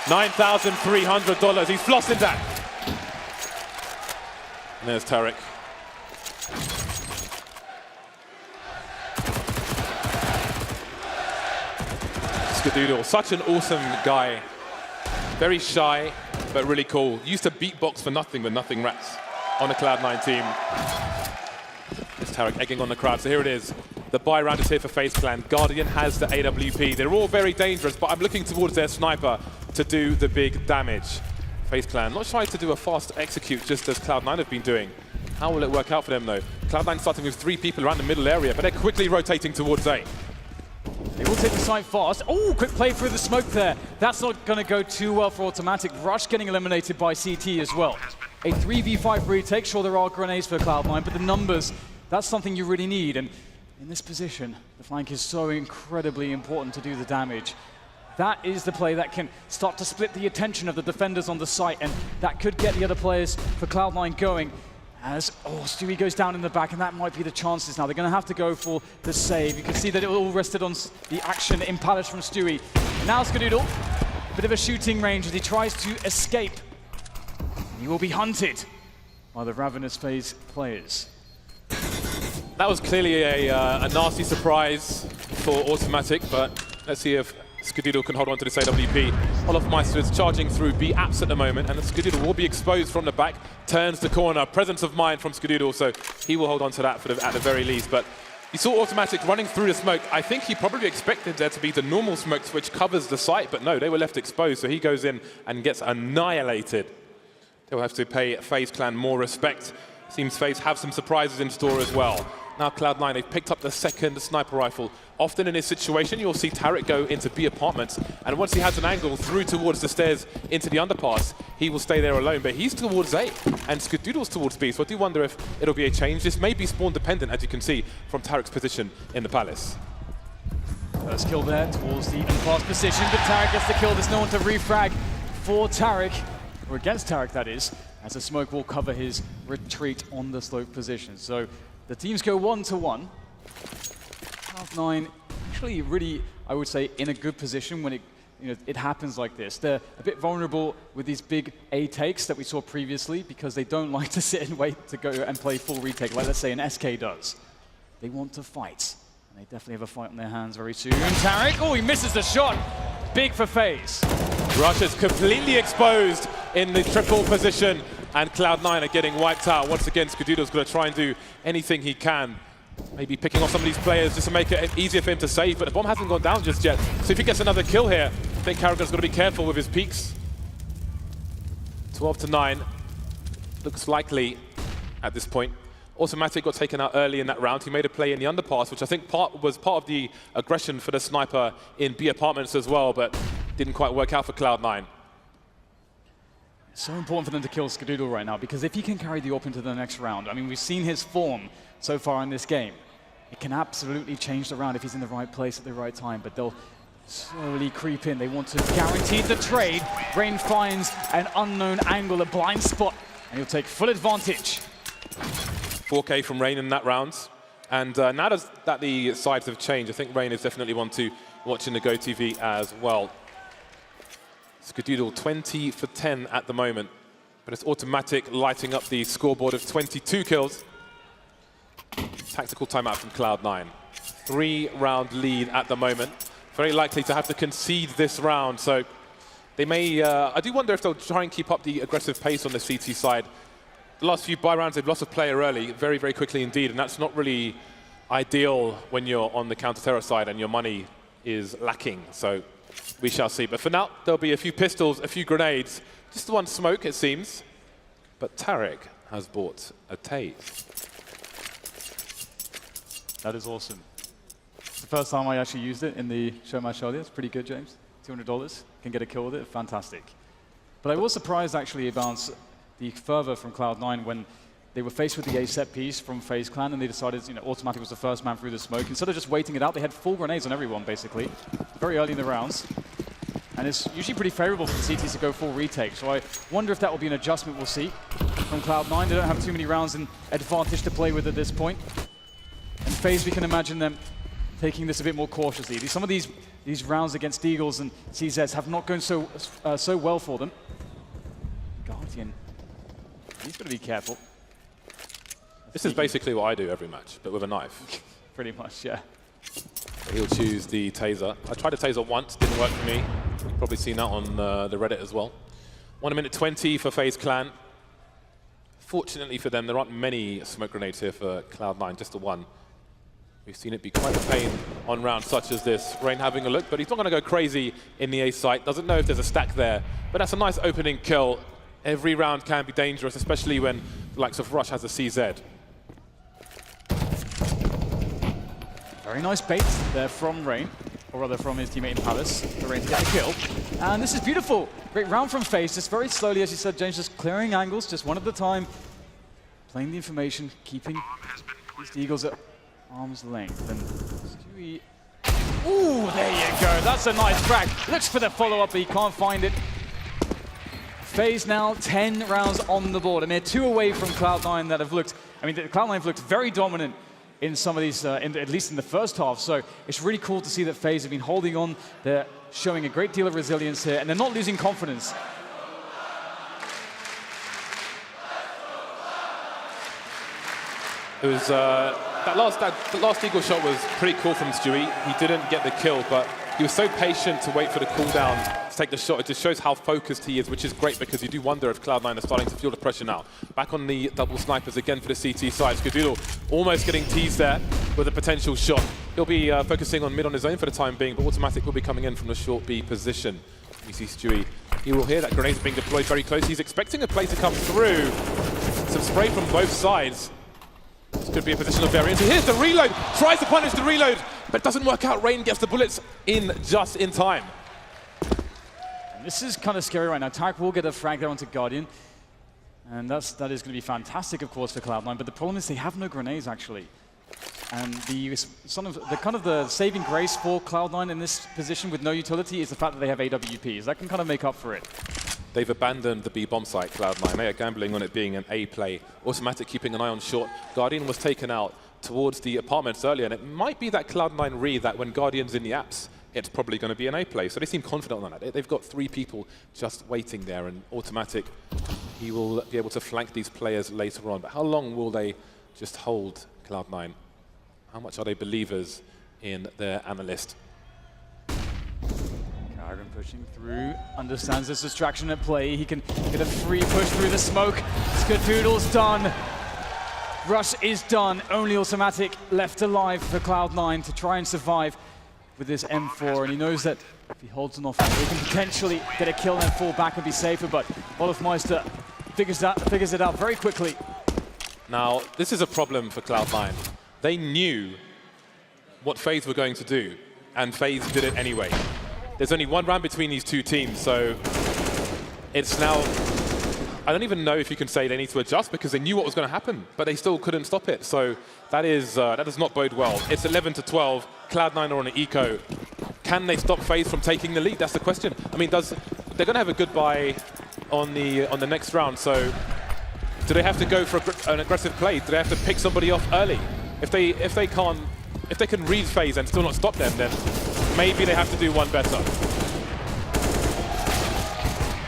$9,300. He's flossing that. And there's Tarek. Skadoodle, such an awesome guy. Very shy, but really cool. Used to beatbox for nothing but nothing rats on the Cloud9 team. There's Tarek egging on the crowd. So here it is. The buy round is here for FaZe Clan. Guardian has the AWP. They're all very dangerous, but I'm looking towards their sniper to do the big damage. FaZe Clan not shy to do a fast execute, just as Cloud9 have been doing. How will it work out for them, though? Cloud9 starting with 3 people around the middle area, but they're quickly rotating towards A. They will take the site fast. Oh, quick play through the smoke there. That's not going to go too well for Automatic. Rush getting eliminated by CT as well. A 3v5 retake. Sure, there are grenades for Cloud9, but the numbers, that's something you really need. And in this position, the flank is so incredibly important to do the damage. That is the play that can start to split the attention of the defenders on the site, and that could get the other players for Cloud9 going. As, Stewie goes down in the back, and that might be the chances now. They're going to have to go for the save. You can see that it all rested on the action in Palace from Stewie. Now Skadoodle, a bit of a shooting range as he tries to escape. He will be hunted by the ravenous FaZe players. That was clearly a nasty surprise for Automatic, but let's see if Skadoodle can hold on to this AWP. Olofmeister is charging through B apps at the moment, and Skadoodle will be exposed from the back, turns the corner. Presence of mind from Skadoodle, so he will hold on to that at the very least. But you saw Automatic running through the smoke. I think he probably expected there to be the normal smoke which covers the site, but no, they were left exposed, so he goes in and gets annihilated. They'll have to pay FaZe Clan more respect. Seems FaZe have some surprises in store as well. Now Cloud9, they've picked up the second sniper rifle. Often in this situation, you'll see Tarek go into B apartments, and once he has an angle through towards the stairs into the underpass, he will stay there alone, but he's towards A, and Skadoodle's towards B, so I do wonder if it'll be a change. This may be spawn dependent, as you can see, from Tarek's position in the Palace. First kill there towards the underpass position, but Tarek gets the kill. There's no one to refrag for Tarek, or against Tarek, that is, as the smoke will cover his retreat on the slope position. So the teams go 1-1. Cloud9 actually really, I would say, in a good position when it happens like this. They're a bit vulnerable with these big A takes that we saw previously because they don't like to sit and wait to go and play full retake, like let's say an SK does. They want to fight, and they definitely have a fight on their hands very soon. Tarek, oh, he misses the shot. Big for FaZe. Rush is completely exposed in the triple position, and Cloud9 are getting wiped out. Once again, Skadoodle's going to try and do anything he can. Maybe picking off some of these players just to make it easier for him to save, but the bomb hasn't gone down just yet. So if he gets another kill here, I think Carragher's got to be careful with his peaks. 12-9. Looks likely at this point. Automatic got taken out early in that round. He made a play in the underpass, which I think was part of the aggression for the sniper in B apartments as well, but didn't quite work out for Cloud9. It's so important for them to kill Skadoodle right now, because if he can carry the AWP into the next round, I mean, we've seen his form so far in this game. It can absolutely change the round if he's in the right place at the right time, but they'll slowly creep in. They want to guarantee the trade. Rain finds an unknown angle, a blind spot, and he'll take full advantage. 4K from Rain in that round. And now that the sides have changed, I think Rain is definitely one to watch in the Go TV as well. Skadoodle 20 for 10 at the moment, but it's automatic lighting up the scoreboard of 22 kills. Tactical timeout from Cloud9. 3-round lead at the moment. Very likely to have to concede this round, so they may, I do wonder if they'll try and keep up the aggressive pace on the CT side. The last few buy rounds, they've lost a player early, very, very quickly indeed, and that's not really ideal when you're on the counter-terror side and your money is lacking, so we shall see. But for now, there'll be a few pistols, a few grenades, just one smoke, it seems. But Tarek has bought a tase. That is awesome. It's the first time I actually used it in the show match earlier. It's pretty good, James. $200, can get a kill with it, fantastic. But I was surprised actually about the fervor from Cloud9 when they were faced with the A set piece from FaZe Clan, and they decided, Automatic was the first man through the smoke. Instead of just waiting it out, they had full grenades on everyone, basically, very early in the rounds. And it's usually pretty favorable for the CTs to go full retake. So I wonder if that will be an adjustment we'll see from Cloud9. They don't have too many rounds in advantage to play with at this point. And FaZe, we can imagine them taking this a bit more cautiously. Some of these rounds against Eagles and CZs have not gone so well for them. Guardian, he's going to be careful. This is basically what I do every match, but with a knife. Pretty much, yeah. He'll choose the taser. I tried a taser once, didn't work for me. You've probably seen that on the Reddit as well. 1 minute 20 for FaZe Clan. Fortunately for them, there aren't many smoke grenades here for Cloud9, just the one. We've seen it be quite a pain on rounds such as this. Rain having a look, but he's not going to go crazy in the A site. Doesn't know if there's a stack there, but that's a nice opening kill. Every round can be dangerous, especially when the likes of Rush has a CZ. Very nice bait there from Rain, or rather from his teammate in Palace, for Rain to get the kill. And this is beautiful. Great round from FaZe, just very slowly, as you said, James, just clearing angles, just one at a time. Playing the information, keeping these Eagles at arm's length. And Stewie... Ooh, there you go. That's a nice crack. Looks for the follow-up, but he can't find it. FaZe now 10 rounds on the board, and they're 2 away from Cloud9 that have looked... I mean, Cloud9 have looked very dominant in some of these, at least in the first half. So it's really cool to see that FaZe have been holding on. They're showing a great deal of resilience here, and they're not losing confidence. It was the last Eagle shot was pretty cool from Stewie. He didn't get the kill, but he was so patient to wait for the cooldown to take the shot. It just shows how focused he is, which is great because you do wonder if Cloud9 are starting to feel the pressure now. Back on the double snipers again for the CT side. Skadoodle almost getting teased there with a potential shot. He'll be focusing on mid on his own for the time being, but Automatic will be coming in from the short B position. You see Stewie. He will hear that grenades being deployed very close. He's expecting a play to come through. Some spray from both sides. Could be a positional variance. Here's the reload. Tries to punish the reload, but doesn't work out. Rain gets the bullets in just in time. This is kind of scary right now. Tarek will get a frag there onto Guardian. And that is going to be fantastic, of course, for Cloud9. But the problem is they have no grenades, actually. And the kind of the saving grace for Cloud9 in this position with no utility is the fact that they have AWPs. That can kind of make up for it. They've abandoned the B bomb site, Cloud9. They are gambling on it being an A play. Automatic keeping an eye on short. Guardian was taken out towards the apartments earlier, and it might be that Cloud9 read that when Guardian's in the apps, it's probably going to be an A play. So they seem confident on that. They've got 3 people just waiting there, and Automatic, he will be able to flank these players later on. But how long will they just hold Cloud9? How much are they believers in their analyst? Kargan pushing through, understands this distraction at play. He can get a free push through the smoke. Skadoodle's done. Rush is done. Only Automatic left alive for Cloud9 to try and survive with this M4. And he knows that if he holds an off, he can potentially get a kill and then fall back and be safer. But Olofmeister figures it out very quickly. Now, this is a problem for Cloud9. They knew what FaZe were going to do, and FaZe did it anyway. There's only one round between these two teams, so it's now... I don't even know if you can say they need to adjust because they knew what was going to happen, but they still couldn't stop it. So that does not bode well. It's 11-12. Cloud9 are on an eco. Can they stop FaZe from taking the lead? That's the question. I mean, they're going to have a goodbye on the next round, so do they have to go for an aggressive play? Do they have to pick somebody off early? If they can read FaZe and still not stop them, then maybe they have to do one better.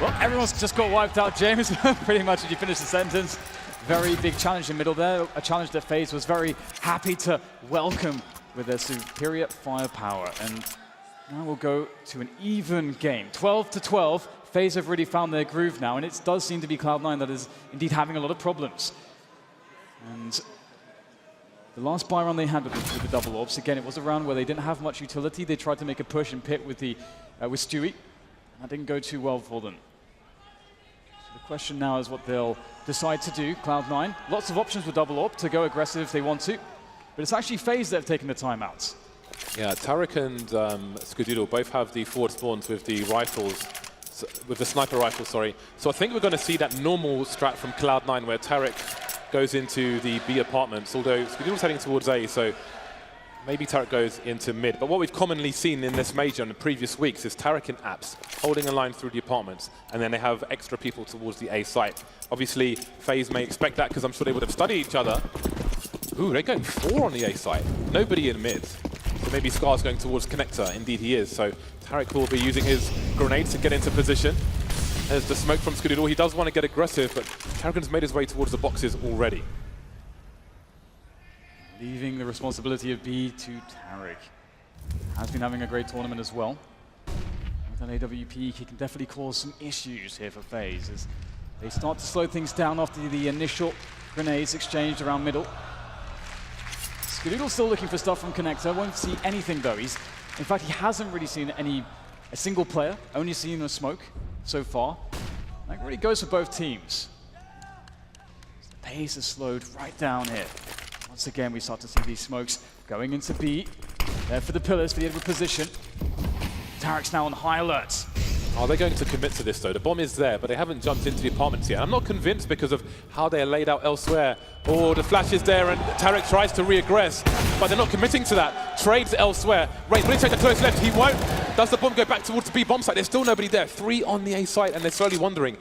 Well, everyone's just got wiped out, James. Pretty much, if you finish the sentence. Very big challenge in middle there. A challenge that FaZe was very happy to welcome with their superior firepower. And now we'll go to an even game. 12-12. FaZe have really found their groove now, and it does seem to be Cloud9 that is indeed having a lot of problems. And the last buy run they had with the double orbs, again, it was a round where they didn't have much utility. They tried to make a push and pit with Stewie. That didn't go too well for them. So the question now is what they'll decide to do, Cloud9. Lots of options with double orb to go aggressive if they want to, but it's actually FaZe that have taken the timeouts. Yeah, Tarek and Skadoodle both have the forward spawns with the rifles, with the sniper rifle, sorry. So I think we're going to see that normal strat from Cloud9 where Tarek goes into the B apartments, although Skadoodle's heading towards A, so maybe Tarek goes into mid. But what we've commonly seen in this major in the previous weeks is Tarek in apps, holding a line through the apartments, and then they have extra people towards the A site. Obviously, FaZe may expect that because I'm sure they would have studied each other. Ooh, they're going 4 on the A site. Nobody in mid. So maybe Scar's going towards connector. Indeed he is. So Tarek will be using his grenades to get into position. There's the smoke from Skadoodle. He does want to get aggressive, but Tarragon's made his way towards the boxes already. Leaving the responsibility of B to Tarek. Has been having a great tournament as well. With an AWP, he can definitely cause some issues here for FaZe as they start to slow things down after the initial grenades exchanged around middle. Skadoodle's still looking for stuff from connector. Won't see anything though. In fact, he hasn't really seen a single player. Only seen a smoke so far. That really goes for both teams. The pace is slowed right down here. Once again, we start to see these smokes going into B. There for the pillars, for the edward position. Tarek's now on high alert. Are they going to commit to this though? The bomb is there, but they haven't jumped into the apartments yet. I'm not convinced because of how they're laid out elsewhere. Oh, the flash is there and Tarek tries to re-aggress, but they're not committing to that. Trades elsewhere. Rain, will he take the close left? He won't. Does the bomb go back towards the B bomb site? There's still nobody there. 3 on the A site, and they're slowly wondering,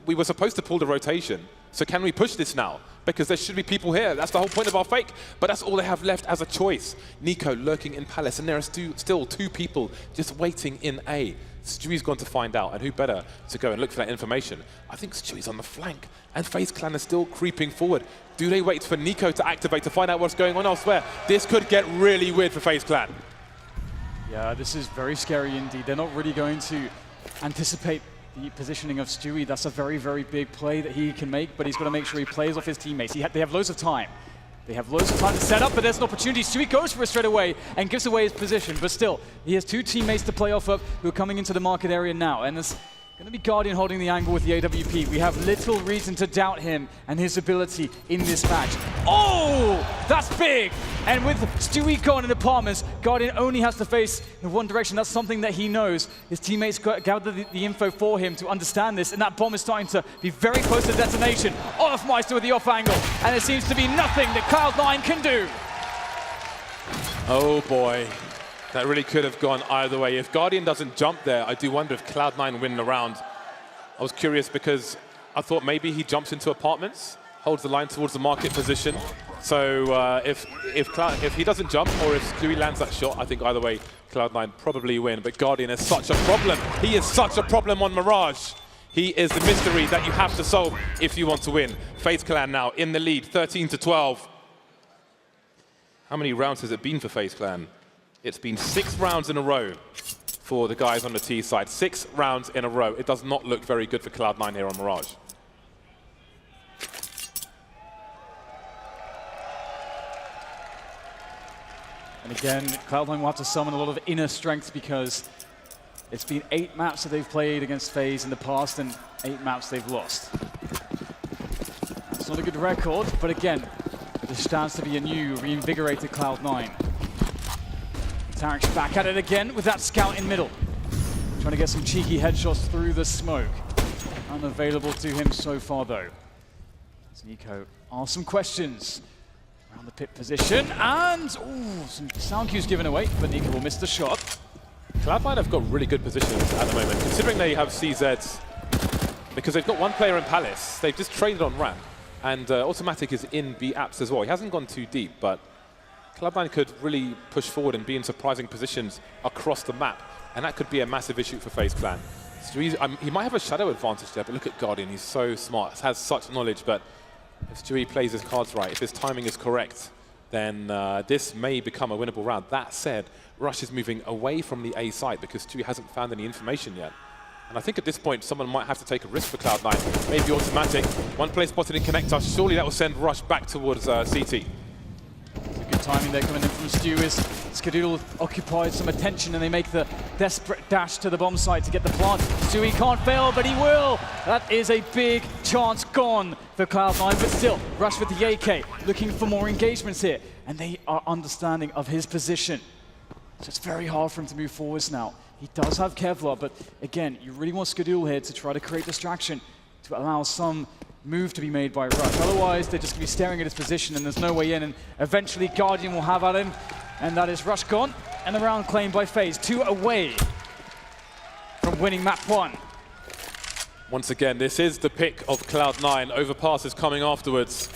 we were supposed to pull the rotation, so can we push this now? Because there should be people here. That's the whole point of our fake, but that's all they have left as a choice. Nico lurking in Palace, and there are still 2 people just waiting in A. Stewie's gone to find out, and who better to go and look for that information? I think Stewie's on the flank, and FaZe Clan is still creeping forward. Do they wait for Nico to activate to find out what's going on elsewhere? This could get really weird for FaZe Clan. Yeah, this is very scary indeed. They're not really going to anticipate the positioning of Stewie. That's a very, very big play that he can make, but he's got to make sure he plays off his teammates. They have loads of time. They have loads of time to set up, but there's an opportunity. Stewie goes for it straight away and gives away his position, but still, he has 2 teammates to play off of who are coming into the market area now. And Going to be Guardian holding the angle with the AWP. We have little reason to doubt him and his ability in this match. Oh, that's big! And with Stewie gone in apartments, Guardian only has to face in one direction. That's something that he knows. His teammates gathered the info for him to understand this, and that bomb is starting to be very close to detonation. Olafmeister with the off angle, and it seems to be nothing that Cloud9 can do. Oh boy. That really could have gone either way. If Guardian doesn't jump there, I do wonder if Cloud9 win the round. I was curious because I thought maybe he jumps into apartments, holds the line towards the market position. So if he doesn't jump or if Stewie lands that shot, I think either way, Cloud9 probably win. But Guardian is such a problem. He is such a problem on Mirage. He is the mystery that you have to solve if you want to win. FaZe Clan now in the lead, 13-12. How many rounds has it been for FaZe Clan? It's been 6 rounds in a row for the guys on the T side. 6 rounds in a row. It does not look very good for Cloud9 here on Mirage. And again, Cloud9 will have to summon a lot of inner strength because it's been 8 maps that they've played against FaZe in the past and 8 maps they've lost. That's not a good record, but again, this stands to be a new, reinvigorated Cloud9. Tarek's back at it again with that scout in middle. Trying to get some cheeky headshots through the smoke. Unavailable to him so far though. As Nico asks some questions around the pit position, and some sound cues given away, but Nico will miss the shot. Cloud9 have got really good positions at the moment, considering they have CZs, because they've got one player in Palace. They've just traded on ramp, and Automatic is in B apps as well. He hasn't gone too deep, but Cloud9 could really push forward and be in surprising positions across the map, and that could be a massive issue for FaZe Clan. He might have a shadow advantage there, but look at Guardian, he's so smart, has such knowledge, but if Stewie plays his cards right, if his timing is correct, then this may become a winnable round. That said, Rush is moving away from the A site because Stewie hasn't found any information yet. And I think at this point, someone might have to take a risk for Cloud9. Maybe Automatic. One play spotted in Connector. Surely that will send Rush back towards CT. Good timing there coming in from Stu as Skadoodle occupies some attention and they make the desperate dash to the bomb site to get the plant. Stewie can't fail, but he will. That is a big chance gone for Cloud9, but still, Rush with the AK, looking for more engagements here, and they are understanding of his position. So it's very hard for him to move forwards now. He does have Kevlar, but again, you really want Skadoodle here to try to create distraction, to allow some move to be made by Rush. Otherwise, they're just going to be staring at his position and there's no way in, and eventually Guardian will have at him, and that is Rush gone, and the round claimed by FaZe, 2 away from winning map 1. Once again, this is the pick of Cloud9. Overpass is coming afterwards.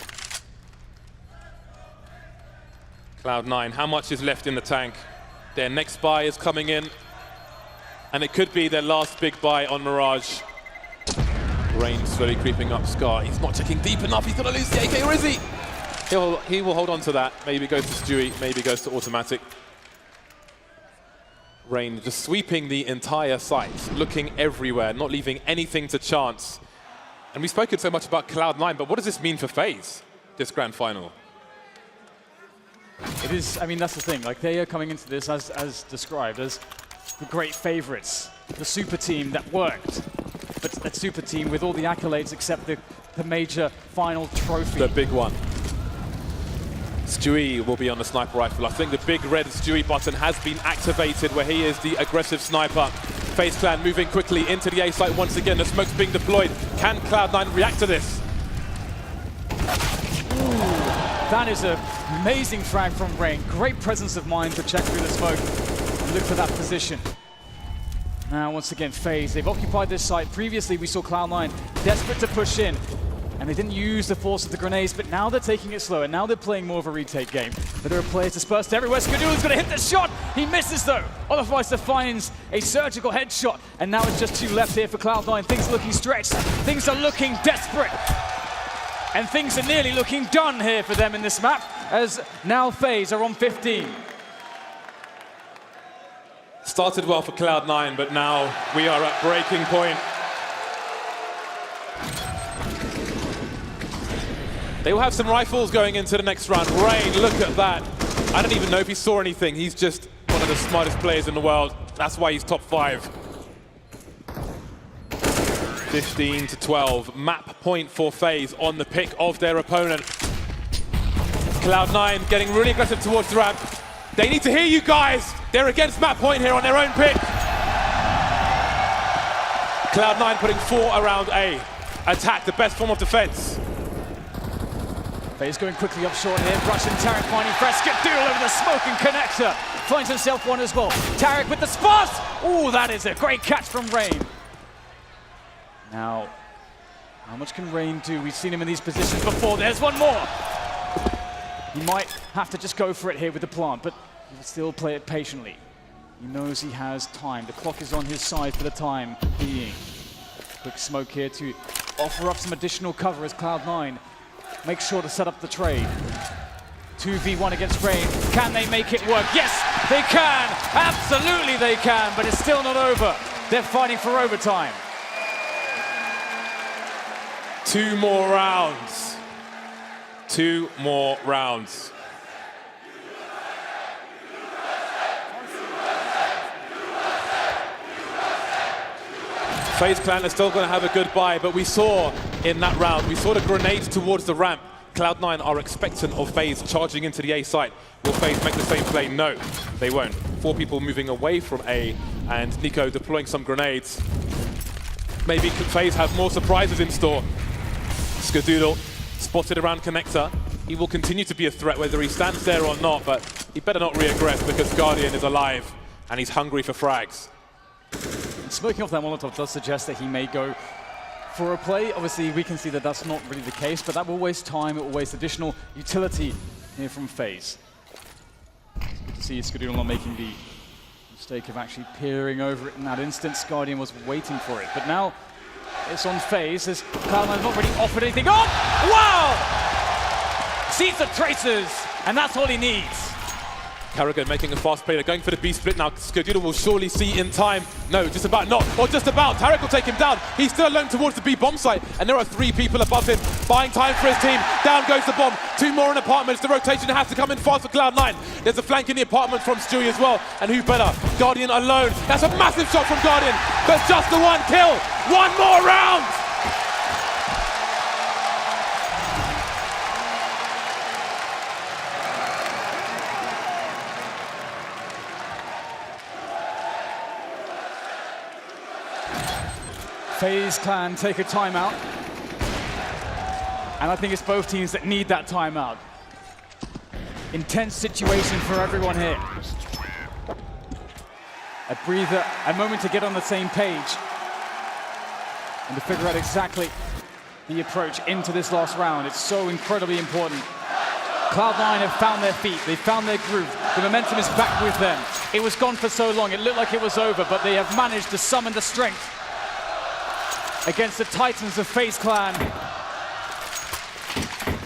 Cloud9, how much is left in the tank? Their next buy is coming in, and it could be their last big buy on Mirage. Rain slowly creeping up Scar. He's not checking deep enough. He's going to lose the AK, or is he? He will hold on to that. Maybe it goes to Stewie. Maybe it goes to Automatic. Rain just sweeping the entire site, looking everywhere, not leaving anything to chance. And we've spoken so much about Cloud9, but what does this mean for FaZe, this grand final? It is, I mean, that's the thing. Like, they are coming into this as described as the great favorites, the super team that worked. But that super team with all the accolades except the major final trophy. The big one. Stewie will be on the sniper rifle. I think the big red Stewie button has been activated where he is the aggressive sniper. FaZe Clan moving quickly into the A site once again. The smoke's being deployed. Can Cloud9 react to this? Ooh, that is an amazing frag from Rain. Great presence of mind to check through the smoke and look for that position. Now, once again, FaZe, they've occupied this site. Previously, we saw Cloud9 desperate to push in, and they didn't use the force of the grenades, but now they're taking it slow, and now they're playing more of a retake game. But there are players dispersed everywhere. Skadoodle's going to hit the shot. He misses, though. Olafmeister finds a surgical headshot, and now it's just 2 left here for Cloud9. Things are looking stretched. Things are looking desperate. And things are nearly looking done here for them in this map, as now FaZe are on 15. Started well for Cloud9, but now we are at breaking point. They will have some rifles going into the next round. Rain, look at that. I don't even know if he saw anything. He's just one of the smartest players in the world. That's why he's top 5. 15-12, map point for FaZe on the pick of their opponent. Cloud9 getting really aggressive towards the ramp. They need to hear you guys. They're against map point here on their own pick. Cloud9 putting 4 around A. Attack, the best form of defense. FaZe going quickly up short here. Russian Tarek finding Skadoodle over the smoking connector. Finds himself one as well. Tarek with the spot. Oh, that is a great catch from Rain. Now, how much can Rain do? We've seen him in these positions before. There's one more. He might have to just go for it here with the plant, but he will still play it patiently. He knows he has time. The clock is on his side for the time being. Quick smoke here to offer up some additional cover as Cloud9 makes sure to set up the trade. 2v1 against Rain. Can they make it work? Yes, they can. Absolutely they can, but it's still not over. They're fighting for overtime. 2 more rounds. 2 more rounds. FaZe Clan are still going to have a good buy, but we saw in that round, we saw the grenades towards the ramp. Cloud9 are expectant of FaZe charging into the A site. Will FaZe make the same play? No, they won't. 4 people moving away from A, and Nico deploying some grenades. Maybe FaZe have more surprises in store. Skadoodle spotted around connector. He will continue to be a threat whether he stands there or not, but he better not re-aggress because Guardian is alive and he's hungry for frags. Smoking off that Molotov does suggest that he may go for a play. Obviously, we can see that that's not really the case, but that will waste time, it will waste additional utility here from FaZe. It's good to see Skadoodle not making the mistake of actually peering over it in that instance. Guardian was waiting for it, but now it's on FaZe as Cloud9 not really offered anything. Oh, wow! Sees the traces, and that's all he needs. Carragher making a fast play. They're going for the B split now. Skadoodle will surely see in time. No, just about not. Or just about. Tarek will take him down. He's still alone towards the B bomb site. And there are 3 people above him buying time for his team. Down goes the bomb. 2 more in apartments. The rotation has to come in fast for Cloud9. There's a flank in the apartment from Stewie as well. And who better? Guardian alone. That's a massive shot from Guardian. But just the 1 kill. 1 more round. FaZe Clan take a timeout. And I think it's both teams that need that timeout. Intense situation for everyone here. A breather, a moment to get on the same page. And to figure out exactly the approach into this last round. It's so incredibly important. Cloud9 have found their feet, they've found their groove. The momentum is back with them. It was gone for so long, it looked like it was over, but they have managed to summon the strength against the Titans of FaZe Clan.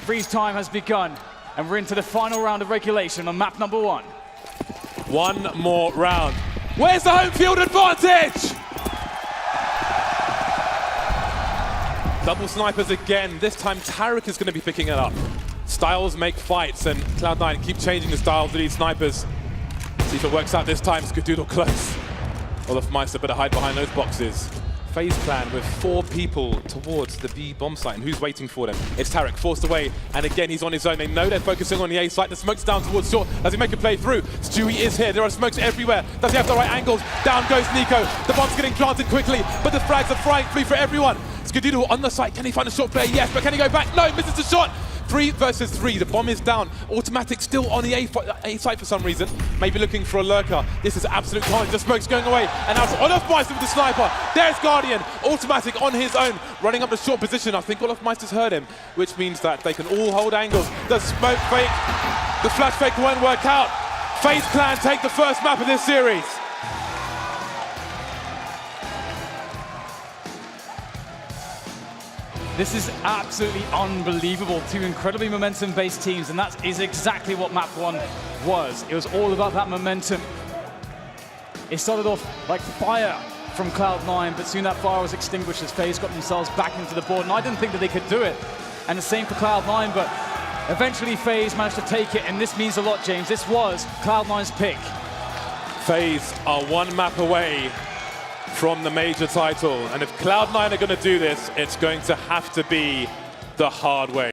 Freeze time has begun, and we're into the final round of regulation on map number 1. 1 more round. Where's the home field advantage? Double snipers again. This time Tarek is going to be picking it up. Styles make fights, and Cloud9 keep changing the styles of these snipers. See if it works out this time. Skadoodle close. olofmeister better hide behind those boxes. FaZe Clan with 4 people towards the B bomb site, and who's waiting for them? It's Tarek, forced away, and again he's on his own. They know they're focusing on the A site. The smoke's down towards short. Does he make a play through? Stewie is here. There are smokes everywhere. Does he have the right angles? Down goes Nico. The bomb's getting planted quickly, but the frags are flying free for everyone. Skadoodle on the site. Can he find a short player? Yes, but can he go back? No, misses the shot. 3 versus 3. The bomb is down. Automatic still on the A site for some reason. Maybe looking for a lurker. This is absolute carnage. The smoke's going away. And now it's olofmeister with the sniper. There's Guardian. Automatic on his own. Running up the short position. I think olofmeister's heard him, which means that they can all hold angles. The smoke fake. The flash fake won't work out. FaZe Clan take the first map of this series. This is absolutely unbelievable. 2 incredibly momentum-based teams, and that is exactly what map 1 was. It was all about that momentum. It started off like fire from Cloud9, but soon that fire was extinguished as FaZe got themselves back into the board, and I didn't think that they could do it. And the same for Cloud9, but eventually FaZe managed to take it, and this means a lot, James. This was Cloud9's pick. FaZe are 1 map away from the major title. And if Cloud9 are going to do this, it's going to have to be the hard way.